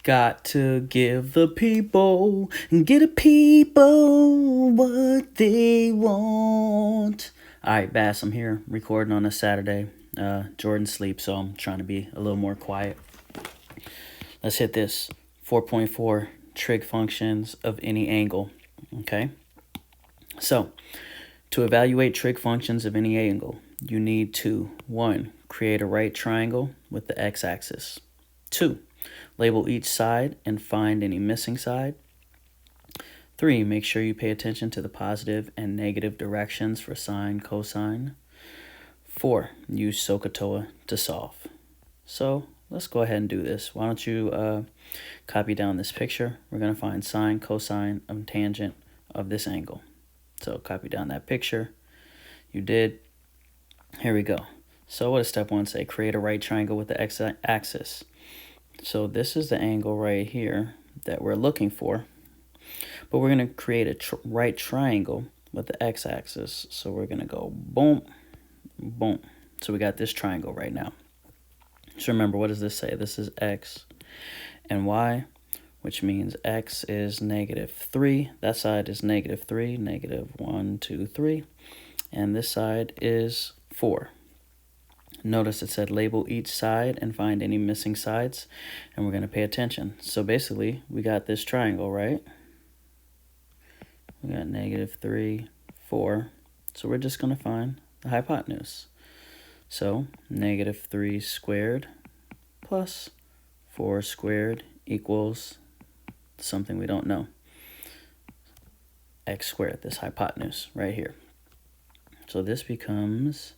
Got to give the people what they want. All right, Bass, I'm here recording on a Saturday. Jordan sleeps, so I'm trying to be a little more quiet. Let's hit this 4.4 trig functions of any angle. Okay, so to evaluate trig functions of any angle, you need to 1. Create a right triangle with the x-axis. 2. Label each side and find any missing side. 3. Make sure you pay attention to the positive and negative directions for sine, cosine. 4. Use SOHCAHTOA to solve. So let's go ahead and do this. Why don't you copy down this picture. We're going to find sine, cosine, and tangent of this angle. So copy down that picture. You did. Here we go. So what does step 1 say? Create a right triangle with the x-axis. So this is the angle right here that we're looking for. But we're going to create a right triangle with the x-axis. So we're going to go boom, boom. So we got this triangle right now. So remember, what does this say? This is x and y, which means x is -3. That side is -3, -1, 2, 3. And this side is 4. Notice it said label each side and find any missing sides, and we're going to pay attention. So basically, we got this triangle, right? We got -3, 4. So we're just going to find the hypotenuse. So -3 squared plus 4 squared equals something we don't know. X squared, this hypotenuse right here. So this becomes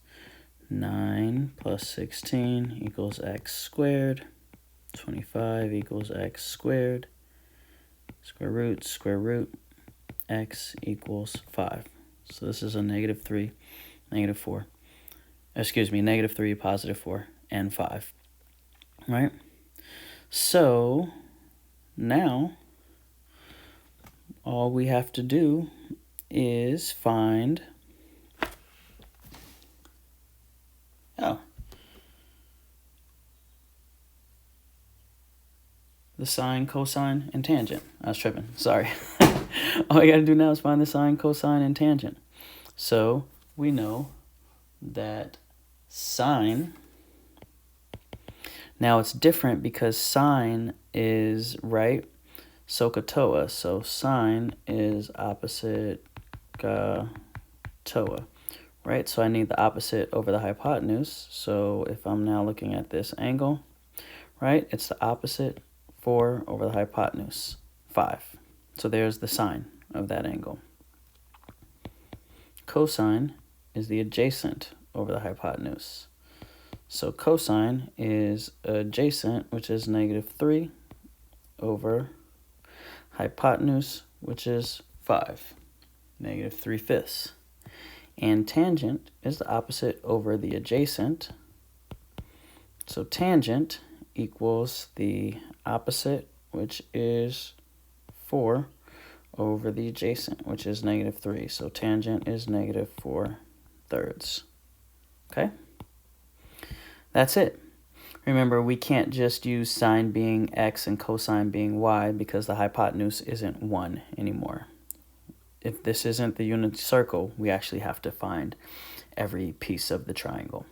9 plus 16 equals x squared. 25 equals x squared. Square root, x equals 5. So this is a -3, -4. Excuse me, -3, +4, and 5. Right? So now all we have to do is find the sine, cosine, and tangent. I was tripping. Sorry. All I got to do now is find the sine, cosine, and tangent. So we know that sine, now it's different because sine is, right, SOHCAHTOA. So sine is opposite TOA, right? So I need the opposite over the hypotenuse. So if I'm now looking at this angle, right, it's the opposite. 4 over the hypotenuse, 5. So there's the sine of that angle. Cosine is the adjacent over the hypotenuse. So cosine is adjacent, which is -3 over hypotenuse, which is 5, -3/5. And tangent is the opposite over the adjacent. So tangent equals the opposite, which is 4, over the adjacent, which is -3. So tangent is -4/3. Okay? That's it. Remember, we can't just use sine being x and cosine being y because the hypotenuse isn't 1 anymore. If this isn't the unit circle, we actually have to find every piece of the triangle.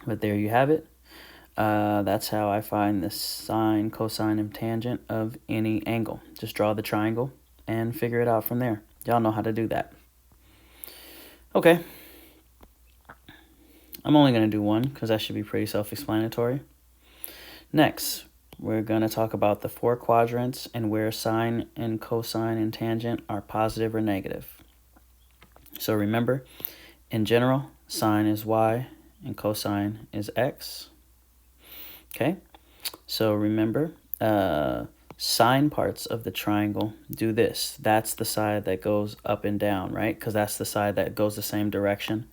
But there you have it. That's how I find the sine, cosine, and tangent of any angle. Just draw the triangle and figure it out from there. Y'all know how to do that. Okay. I'm only going to do one because that should be pretty self-explanatory. Next, we're going to talk about the 4 quadrants and where sine and cosine and tangent are positive or negative. So remember, in general, sine is y and cosine is x. Okay, so remember, sine parts of the triangle do this. That's the side that goes up and down, right? Because that's the side that goes the same direction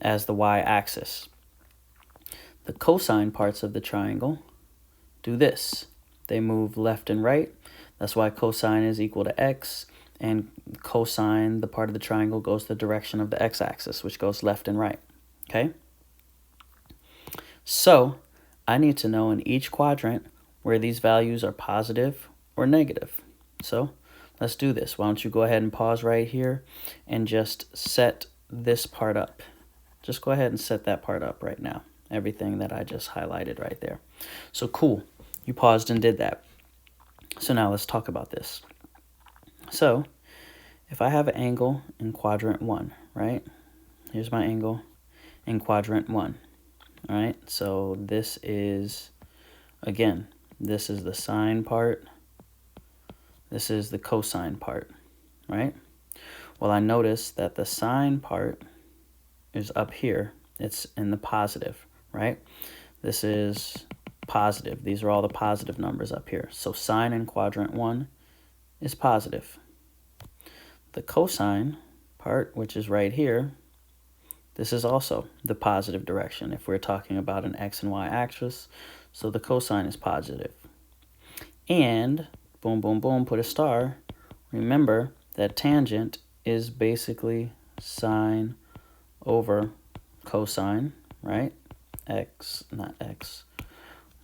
as the y-axis. The cosine parts of the triangle do this. They move left and right. That's why cosine is equal to x, and cosine, the part of the triangle, goes the direction of the x-axis, which goes left and right. Okay? So I need to know in each quadrant where these values are positive or negative. So let's do this. Why don't you go ahead and pause right here and just set this part up. Just go ahead and set that part up right now. Everything that I just highlighted right there. So cool. You paused and did that. So now let's talk about this. So if I have an angle in quadrant 1, right? Here's my angle in quadrant 1. All right, so this is, again, this is the sine part. This is the cosine part, right? Well, I notice that the sine part is up here. It's in the positive, right? This is positive. These are all the positive numbers up here. So sine in quadrant 1 is positive. The cosine part, which is right here, this is also the positive direction if we're talking about an x and y axis. So the cosine is positive. And boom, boom, boom, put a star. Remember that tangent is basically sine over cosine, right? X, not x,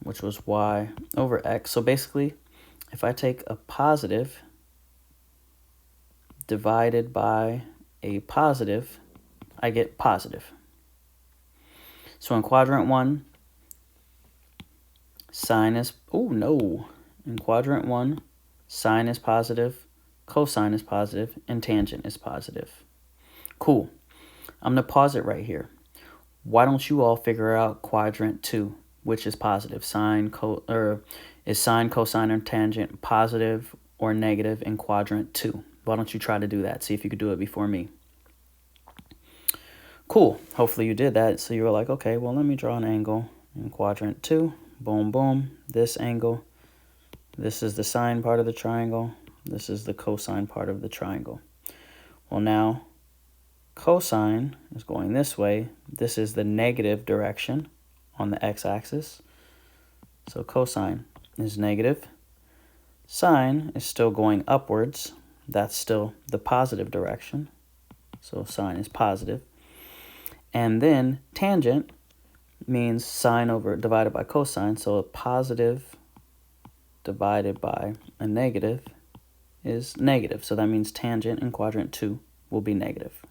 which was y over x. So basically, if I take a positive divided by a positive, I get positive. So in quadrant 1, sine is, oh no, in quadrant 1, sine is positive, cosine is positive, and tangent is positive. Cool. I'm going to pause it right here. Why don't you all figure out quadrant 2, which is positive? Is sine, cosine, or tangent positive or negative in quadrant 2? Why don't you try to do that? See if you could do it before me. Cool. Hopefully you did that. So you were like, okay, well, let me draw an angle in quadrant 2. Boom, boom. This angle. This is the sine part of the triangle. This is the cosine part of the triangle. Well, now cosine is going this way. This is the negative direction on the x-axis. So cosine is negative. Sine is still going upwards. That's still the positive direction. So sine is positive. And then tangent means sine over divided by cosine. So a positive divided by a negative is negative. So that means tangent in quadrant 2 will be negative.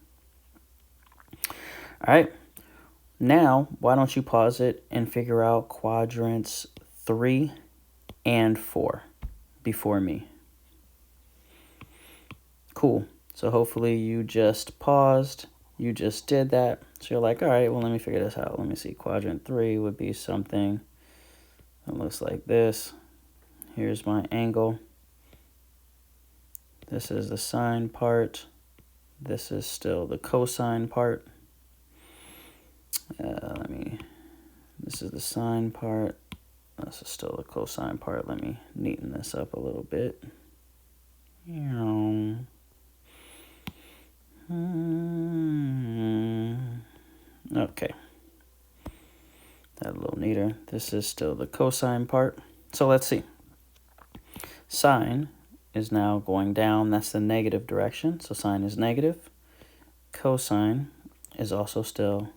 All right. Now, why don't you pause it and figure out quadrants 3 and 4 before me. Cool. So hopefully you just paused. You just did that. So you're like, all right, well, let me figure this out. Let me see. Quadrant 3 would be something that looks like this. Here's my angle. This is the sine part. This is still the cosine part. This is the sine part. This is still the cosine part. Let me neaten this up a little bit. Okay. That a little neater. This is still the cosine part. So let's see. Sine is now going down. That's the negative direction. So sine is negative. Cosine is also still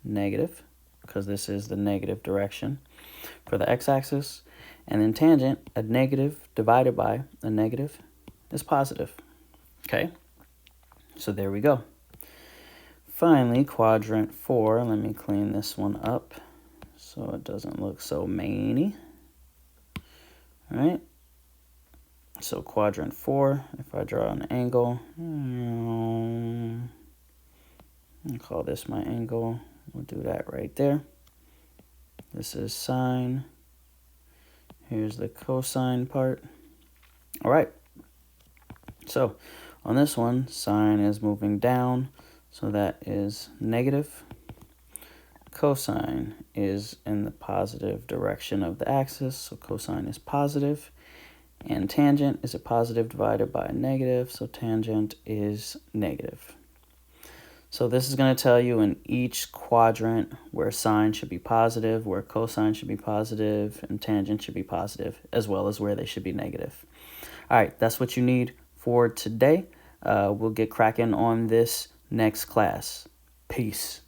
negative because this is the negative direction for the x-axis. And then tangent, a negative divided by a negative is positive. Okay, so there we go. Finally, quadrant 4. Let me clean this one up so it doesn't look so maney. All right. So quadrant 4, if I draw an angle, I'll call this my angle. We'll do that right there. This is sine. Here's the cosine part. All right. So on this one, sine is moving down. So that is negative. Cosine is in the positive direction of the axis. So cosine is positive. And tangent is a positive divided by a negative. So tangent is negative. So this is going to tell you in each quadrant where sine should be positive, where cosine should be positive, and tangent should be positive, as well as where they should be negative. All right, that's what you need for today. We'll get cracking on this next class. Peace.